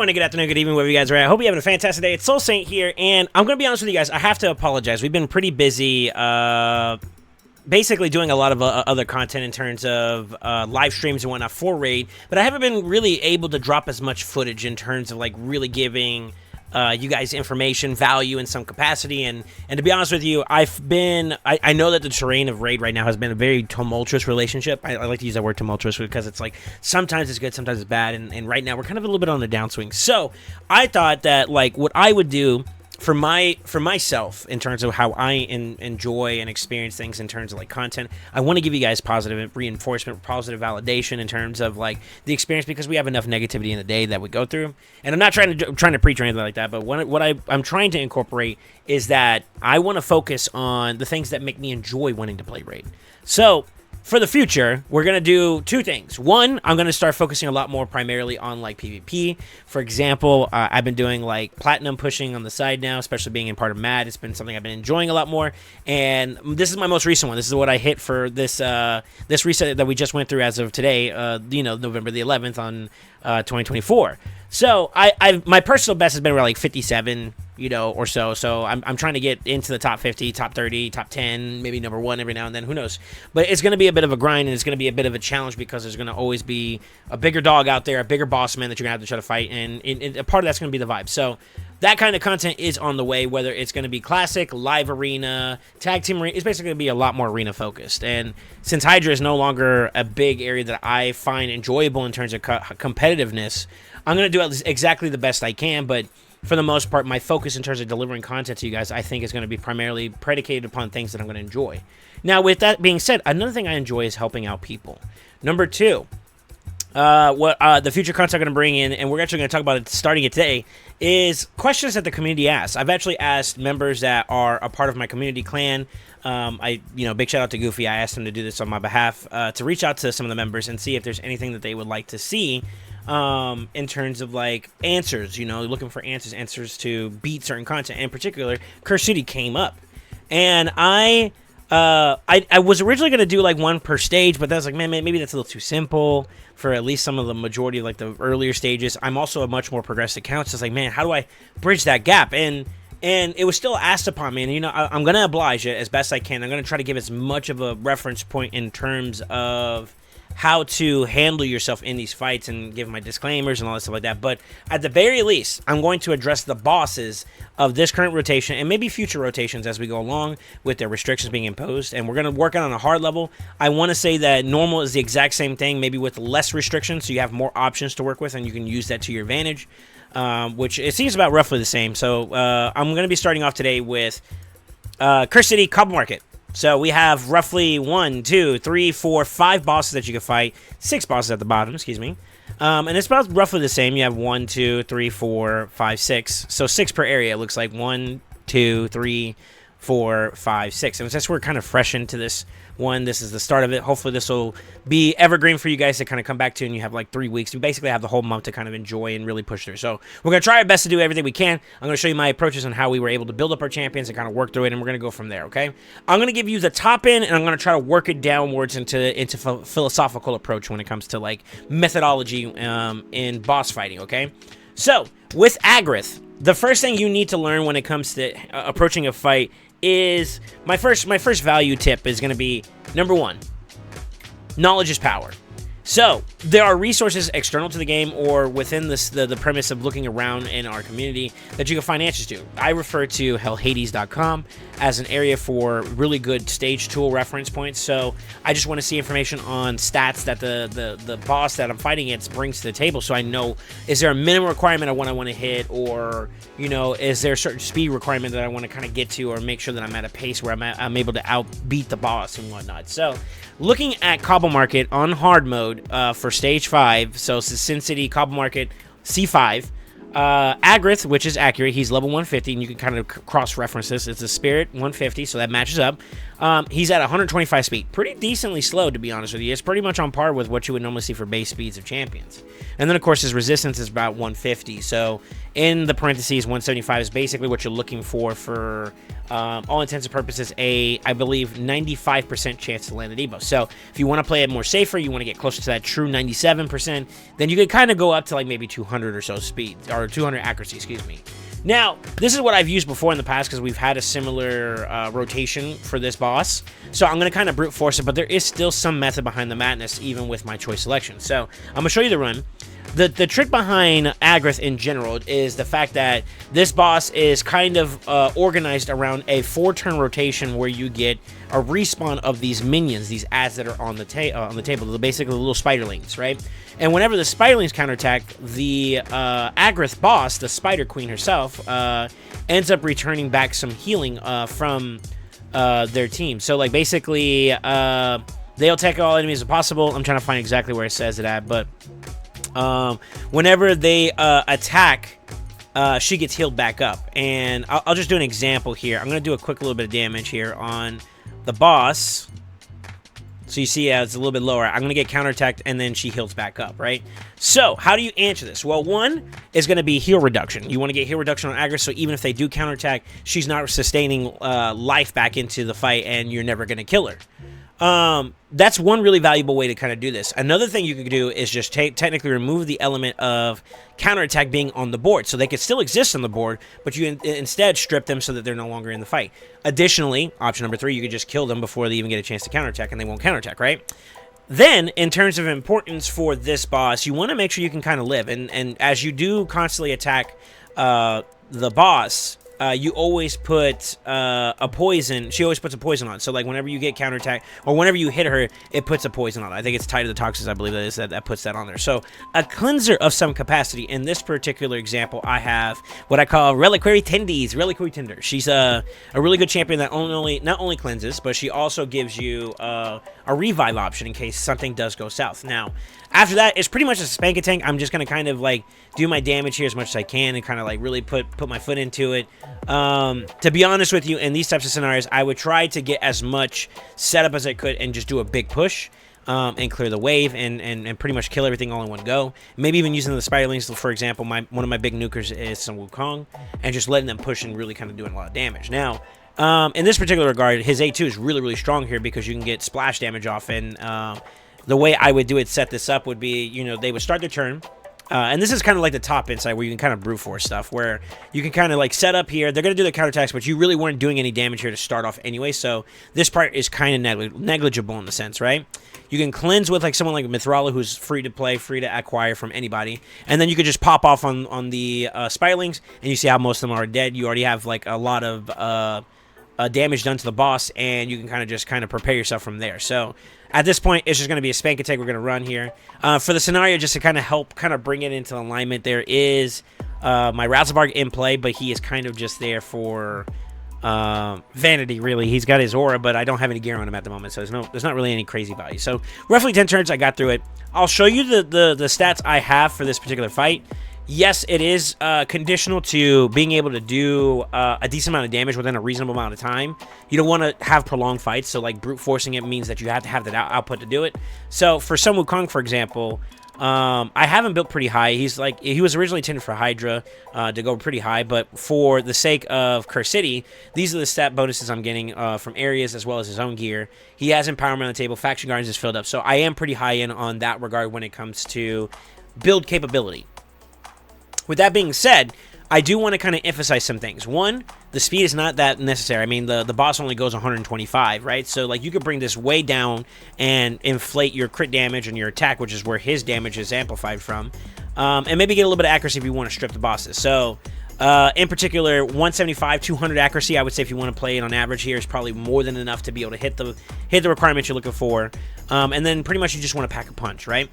morning, good afternoon, good evening, wherever you guys are at. I hope you're having a fantastic day. It's SoulSaint here, and I'm going to be honest with you guys. I have to apologize. We've been pretty busy basically doing a lot of other content in terms of live streams and whatnot for Raid, but I haven't been really able to drop as much footage in terms of like really giving you guys information, value in some capacity, and to be honest with you, I know that the terrain of Raid right now has been a very tumultuous relationship. I like to use that word tumultuous because it's like sometimes it's good, sometimes it's bad, and right now we're kind of a little bit on the downswing. So I thought that like what I would do for myself in terms of how I enjoy and experience things in terms of like content, I want to give you guys positive reinforcement, positive validation in terms of like the experience, because we have enough negativity in the day that we go through. And I'm not trying to preach or anything like that, but what I'm trying to incorporate is that I want to focus on the things that make me enjoy wanting to play Raid. So for the future, we're going to do two things. One, I'm going to start focusing a lot more primarily on like PvP. For example, I've been doing like platinum pushing on the side now, especially being in part of MAD. It's been something I've been enjoying a lot more. And this is my most recent one. This is what I hit for this this reset that we just went through as of today, November the 11th on 2024. So my personal best has been around like 57, or so. So I'm trying to get into the top 50, top 30, top 10, maybe number 1 every now and then. Who knows? But it's going to be a bit of a grind, and it's going to be a bit of a challenge because there's going to always be a bigger dog out there, a bigger boss man that you're going to have to try to fight, and a part of that's going to be the vibe. So that kind of content is on the way, whether it's going to be classic, live arena, tag team arena. It's basically going to be a lot more arena focused. And since Hydra is no longer a big area that I find enjoyable in terms of competitiveness, I'm going to do exactly the best I can, but for the most part, my focus in terms of delivering content to you guys, I think, is going to be primarily predicated upon things that I'm going to enjoy. Now, with that being said, another thing I enjoy is helping out people. Number 2, the future content I'm going to bring in, and we're actually going to talk about it starting it today, is questions that the community asks. I've actually asked members that are a part of my community clan. Big shout out to Goofy. I asked him to do this on my behalf, to reach out to some of the members and see if there's anything that they would like to see in terms of like answers, looking for answers to beat certain content. In particular, Curse City came up, and I was originally going to do like one per stage, but that's like, man, maybe that's a little too simple for at least some of the majority of like the earlier stages. I'm also a much more progressed account, so it's like, man, how do I bridge that gap? And it was still asked upon me, and I'm going to oblige it as best I can. I'm going to try to give as much of a reference point in terms of how to handle yourself in these fights and give my disclaimers and all that stuff like that. But at the very least, I'm going to address the bosses of this current rotation and maybe future rotations as we go along with their restrictions being imposed. And we're going to work on a hard level. I want to say that normal is the exact same thing, maybe with less restrictions, so you have more options to work with and you can use that to your advantage, which it seems about roughly the same. So I'm going to be starting off today with Curse City Cobble Market. So we have roughly 1, 2, 3, 4, 5 bosses that you can fight. 6 bosses at the bottom, excuse me. And it's about roughly the same. You have 1, 2, 3, 4, 5, 6. So 6 per area. It looks like 1, 2, 3, 4, 5, 6. And since we're kind of fresh into this one, this is the start of it. Hopefully this will be evergreen for you guys to kind of come back to, and you have like 3 weeks. We basically have the whole month to kind of enjoy and really push through. So we're going to try our best to do everything we can. I'm going to show you my approaches on how we were able to build up our champions and kind of work through it, and we're going to go from there, okay? I'm going to give you the top end, and I'm going to try to work it downwards into philosophical approach when it comes to like methodology in boss fighting, okay? So with Agreth, the first thing you need to learn when it comes to approaching a fight is my first value tip is going to be, number 1, knowledge is power. So there are resources external to the game or within the premise of looking around in our community that you can find answers to. I refer to hellhades.com as an area for really good stage tool reference points. So I just want to see information on stats that the boss that I'm fighting against brings to the table, so I know, is there a minimum requirement of what I want to hit, or is there a certain speed requirement that I want to kind of get to, or make sure that I'm at a pace where I'm able to outbeat the boss and whatnot. So looking at Cobble Market on hard mode for stage 5, so Sin City Cobble Market C5, Agreth, which is accurate, he's level 150, and you can kind of cross-reference this. It's a Spirit 150, so that matches up. He's at 125 speed. Pretty decently slow, to be honest with you. It's pretty much on par with what you would normally see for base speeds of champions. And then, of course, his resistance is about 150. So, in the parentheses, 175 is basically what you're looking for all intents and purposes, I believe, 95% chance to land a debuff. So, if you want to play it more safer, you want to get closer to that true 97%, then you could kind of go up to like maybe 200 or so speed, or 200 accuracy, excuse me. Now, this is what I've used before in the past because we've had a similar rotation for this boss. So I'm going to kind of brute force it, but there is still some method behind the madness, even with my choice selection. So I'm going to show you the run. The trick behind Agreth in general is the fact that this boss is kind of organized around a 4-turn rotation where you get a respawn of these minions, these adds that are on the table, basically the little spiderlings, right? And whenever the spiderlings counterattack, the Agreth boss, the Spider Queen herself, ends up returning back some healing from their team. So, like, basically, they'll take all enemies as possible. I'm trying to find exactly where it says it at, but whenever they attack, she gets healed back up. And I'll just do an example here. I'm going to do a quick little bit of damage here on the boss. So you see it's a little bit lower. I'm going to get counterattacked, and then she heals back up, right? So how do you answer this? Well, one is going to be heal reduction. You want to get heal reduction on Agreth, so even if they do counterattack, she's not sustaining life back into the fight, and you're never going to kill her. That's one really valuable way to kind of do this. Another thing you could do is just technically remove the element of counterattack being on the board. So they could still exist on the board, but you instead strip them so that they're no longer in the fight. Additionally, option number 3, you could just kill them before they even get a chance to counterattack, and they won't counterattack, right? Then, in terms of importance for this boss, you want to make sure you can kind of live. And as you do constantly attack the boss, you always put a poison. She always puts a poison on. So, like, whenever you get counterattack or whenever you hit her, it puts a poison on. I think it's tied to the toxins, I believe that puts that on there. So, a cleanser of some capacity. In this particular example, I have what I call Reliquary Tender. She's a really good champion that not only cleanses, but she also gives you a revive option in case something does go south. Now, after that, it's pretty much a spank a tank. I'm just going to kind of, like, do my damage here as much as I can and kind of, like, really put my foot into it. To be honest with you, in these types of scenarios, I would try to get as much setup as I could and just do a big push and clear the wave and pretty much kill everything all in one go. Maybe even using the spiderlings, for example. One of my big nukers is some Wukong, and just letting them push and really kind of doing a lot of damage. Now, in this particular regard, his A2 is really, really strong here because you can get splash damage off, and the way I would do it, set this up, would be, you know, they would start their turn. And this is kind of like the top inside where you can kind of brute force stuff, where you can kind of like set up here. They're going to do their counterattacks, but you really weren't doing any damage here to start off anyway. So this part is kind of negligible in the sense, right? You can cleanse with like someone like Methodical, who's free to play, free to acquire from anybody. And then you could just pop off on the spiderlings, and you see how most of them are dead. You already have like a lot of damage done to the boss, and you can kind of prepare yourself from there. So at this point, it's just going to be a spank attack we're going to run here. For the scenario, just to kind of help bring it into alignment, there is my Razzlebarg in play, but he is kind of just there for vanity, really. He's got his aura, but I don't have any gear on him at the moment, so there's not really any crazy value. So roughly 10 turns, I got through it. I'll show you the stats I have for this particular fight. Yes, it is conditional to being able to do a decent amount of damage within a reasonable amount of time. You don't want to have prolonged fights, so like brute forcing it means that you have to have that output to do it. So for Sun Wukong, for example, I have him built pretty high. He was originally intended for Hydra to go pretty high, but for the sake of Curse City, these are the stat bonuses I'm getting from areas as well as his own gear. He has empowerment on the table. Faction Guardians is filled up, so I am pretty high in on that regard when it comes to build capability. With that being said, I do want to kind of emphasize some things. One, the speed is not that necessary. I mean, the boss only goes 125, right? So, like, you could bring this way down and inflate your crit damage and your attack, which is where his damage is amplified from. And maybe get a little bit of accuracy if you want to strip the bosses. So, in particular, 175, 200 accuracy, I would say if you want to play it on average here, is probably more than enough to be able to hit the requirements you're looking for. And then pretty much you just want to pack a punch, right?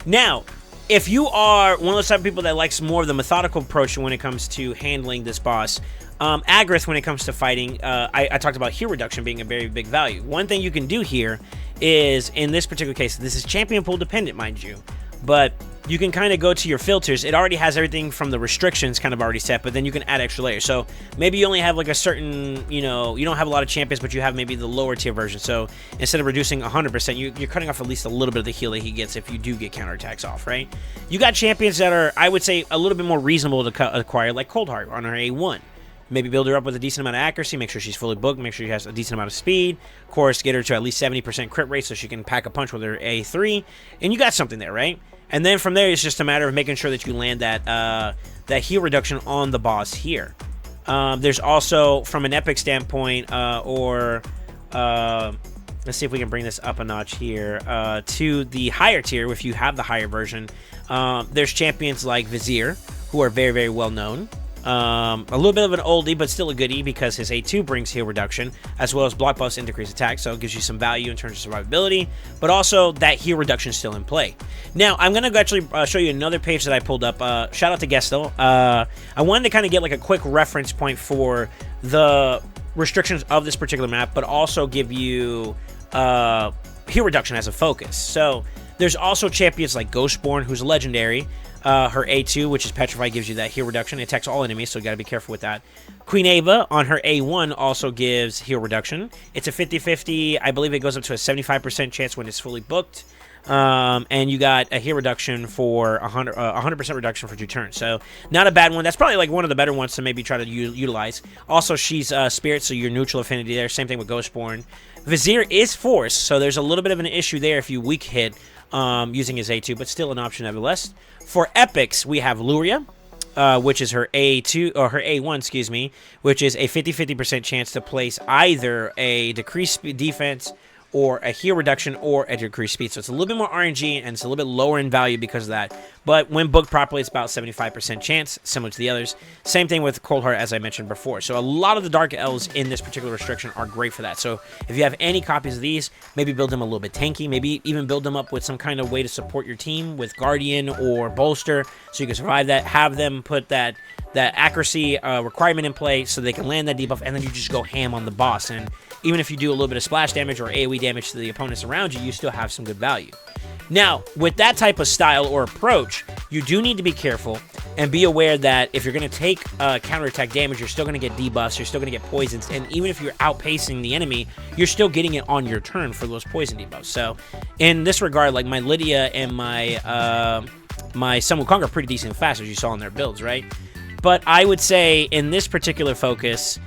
Now, if you are one of those type of people that likes more of the methodical approach when it comes to handling this boss, Agreth, when it comes to fighting, I talked about heal reduction being a very big value. One thing you can do here is, in this particular case, this is champion pool dependent, mind you, but you can kind of go to your filters. It already has everything from the restrictions kind of already set, but then you can add extra layers. So maybe you only have like a certain, you know, you don't have a lot of champions, but you have maybe the lower tier version. So instead of reducing 100%, you're cutting off at least a little bit of the heal that he gets if you do get counterattacks off, right? You got champions that are, I would say, a little bit more reasonable to acquire, like Coldheart on her A1. Maybe build her up with a decent amount of accuracy, make sure she's fully booked, make sure she has a decent amount of speed. Of course, get her to at least 70% crit rate so she can pack a punch with her A3. And you got something there, right? And then from there, it's just a matter of making sure that you land that that heal reduction on the boss here. There's also, from an epic standpoint, let's see if we can bring this up a notch here, to the higher tier, if you have the higher version. There's champions like Vizier, who are very, very well known. A little bit of an oldie, but still a goodie because his A2 brings heal reduction, as well as block buffs and decreased attack, so it gives you some value in terms of survivability, but also that heal reduction is still in play. Now, I'm going to actually show you another page that I pulled up. Shout out to Gestel. I wanted to kind of get like a quick reference point for the restrictions of this particular map, but also give you heal reduction as a focus. So there's also champions like Ghostborn, who's a legendary. Her A2, which is Petrify, gives you that heal reduction. It attacks all enemies, so you got to be careful with that. Queen Ava on her A1 also gives heal reduction. It's a 50-50. I believe it goes up to a 75% chance when it's fully booked. And you got a heal reduction for 100% reduction for 2 turns. So not a bad one. That's probably like one of the better ones to maybe try to utilize. Also, she's Spirit, so your neutral affinity there. Same thing with Ghostborn. Vizier is Force, so there's a little bit of an issue there if you weak hit using his A2, but still an option nevertheless. For epics, we have Luria, which is her A2 or her A1, excuse me, which is a 50-50% chance to place either a decreased defense or a heal reduction or a decreased speed. So it's a little bit more RNG and it's a little bit lower in value because of that. But when booked properly, it's about 75% chance, similar to the others. Same thing with Coldheart, as I mentioned before. So a lot of the Dark Elves in this particular restriction are great for that. So if you have any copies of these, maybe build them a little bit tanky. Maybe even build them up with some kind of way to support your team with Guardian or Bolster so you can survive that. Have them put that accuracy requirement in play so they can land that debuff, and then you just go ham on the boss. And even if you do a little bit of splash damage or AoE damage to the opponents around you, you still have some good value. Now, with that type of style or approach, you do need to be careful and be aware that if you're going to take counterattack damage, you're still going to get debuffs, you're still going to get poisons, and even if you're outpacing the enemy, you're still getting it on your turn for those poison debuffs. So, in this regard, like my Lydia and my my Sun Wukong are pretty decent and fast, as you saw in their builds, right? But I would say in this particular focus,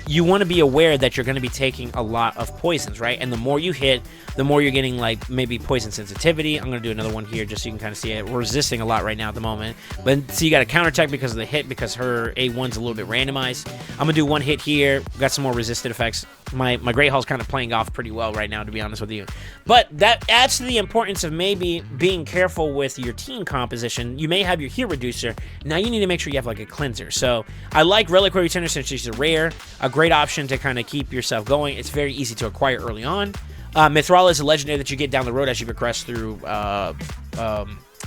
you want to be aware that you're going to be taking a lot of poisons, right? And the more you hit, the more you're getting like maybe poison sensitivity. I'm going to do another one here just so you can kind of see it. We're resisting a lot right now at the moment. But so you got a counterattack because of the hit, because her A1's a little bit randomized. I'm going to do one hit here. Got some more resisted effects. My Great Hall's kind of playing off pretty well right now, to be honest with you. But that adds to the importance of maybe being careful with your team composition. You may have your heal reducer. Now you need to make sure you have like a cleanser. So I like Reliquary Returner since she's a rare. A great option to kind of keep yourself going. It's very easy to acquire early on. Mithrala is a legendary that you get down the road as you progress through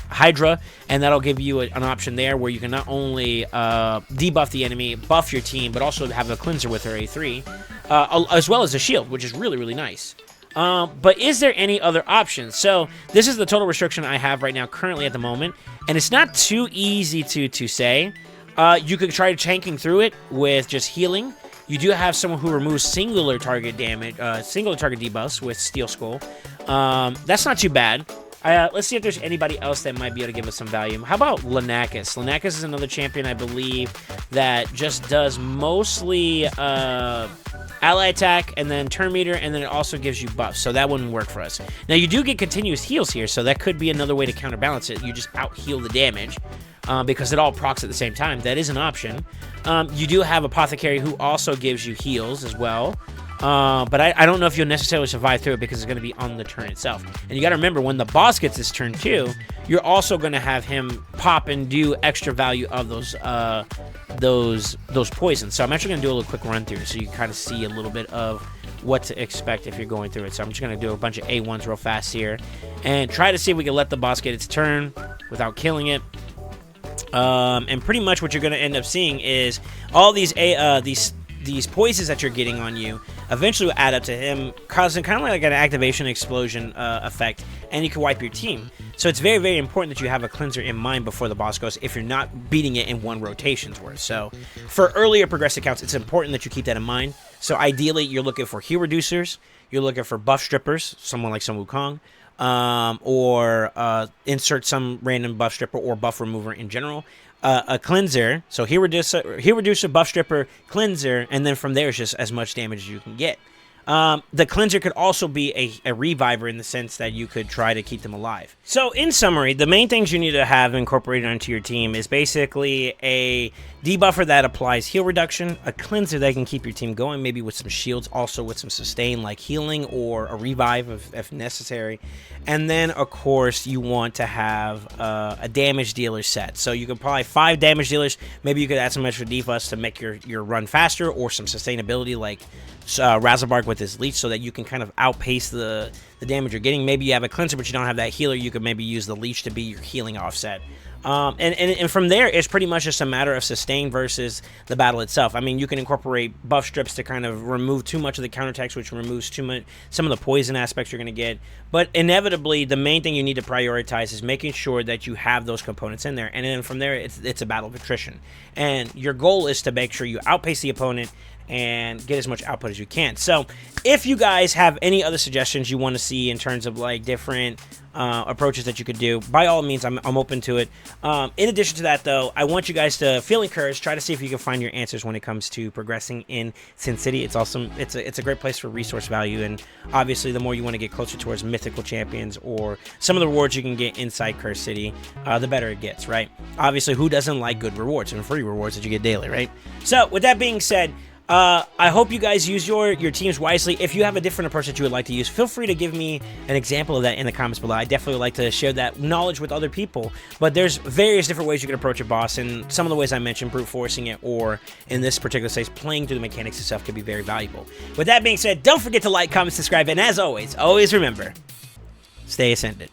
Hydra, and that'll give you an option there where you can not only debuff the enemy, buff your team, but also have a cleanser with her A3, as well as a shield, which is really, really nice. But is there any other options? So this is the total restriction I have right now currently at the moment, and it's not too easy to say. You could try tanking through it with just healing. You do have someone who removes singular target damage, singular target debuffs with Steel Skull. That's not too bad. Let's see if there's anybody else that might be able to give us some value. How about Lanakis? Lanakis is another champion, I believe, that just does mostly ally attack and then turn meter, and then it also gives you buffs, so that wouldn't work for us. Now, you do get continuous heals here, so that could be another way to counterbalance it. You just out-heal the damage. Because it all procs at the same time. That is an option. You do have Apothecary who also gives you heals as well. But I don't know if you'll necessarily survive through it because it's going to be on the turn itself. And you got to remember, when the boss gets his turn too, you're also going to have him pop and do extra value of those poisons. So I'm actually going to do a little quick run through so you can kind of see a little bit of what to expect if you're going through it. So I'm just going to do a bunch of A1s real fast here and try to see if we can let the boss get its turn without killing it. And pretty much what you're going to end up seeing is all these poisons that you're getting on you. eventually will add up to him causing kind of like an activation explosion effect, and you can wipe your team. So it's very, very important that you have a cleanser in mind before the boss goes if you're not beating it in one rotation's worth. So for earlier progressive counts, it's important that you keep that in mind. So ideally, you're looking for heal reducers, you're looking for buff strippers, someone like Sun Wukong, or insert some random buff stripper or buff remover in general. A cleanser, so heal reducer, buff stripper, cleanser, and then from there it's just as much damage as you can get. The cleanser could also be a reviver in the sense that you could try to keep them alive. So in summary, the main things you need to have incorporated onto your team is basically a debuffer that applies heal reduction, a cleanser that can keep your team going, maybe with some shields, also with some sustain like healing or a revive if necessary. And then, of course, you want to have a damage dealer set. So you could probably 5 damage dealers. Maybe you could add some extra debuffs to make your run faster, or some sustainability like Razzlebark with his leech, so that you can kind of outpace the damage you're getting. Maybe you have a cleanser but you don't have that healer. You could maybe use the leech to be your healing offset. And from there, it's pretty much just a matter of sustain versus the battle itself. I mean, you can incorporate buff strips to kind of remove too much of the counterattacks, which removes some of the poison aspects you're going to get. But inevitably, the main thing you need to prioritize is making sure that you have those components in there. And then from there, it's a battle of attrition. And your goal is to make sure you outpace the opponent and get as much output as you can. So if you guys have any other suggestions you want to see in terms of like different approaches that you could do, by all means, I'm open to it. In addition to that, though, I want you guys to feel encouraged. Try to see if you can find your answers when it comes to progressing in Sin City. It's awesome. It's a great place for resource value, and obviously, the more you want to get closer towards mythical champions or some of the rewards you can get inside Curse City, the better it gets, right? Obviously, who doesn't like good rewards and free rewards that you get daily, right? So, with that being said, I hope you guys use your teams wisely. If you have a different approach that you would like to use, feel free to give me an example of that in the comments below. I definitely would like to share that knowledge with other people. But there's various different ways you can approach a boss, and some of the ways I mentioned, brute forcing it, or in this particular case, playing through the mechanics itself, could be very valuable. With that being said, don't forget to like, comment, subscribe, and as always, always remember, stay ascended.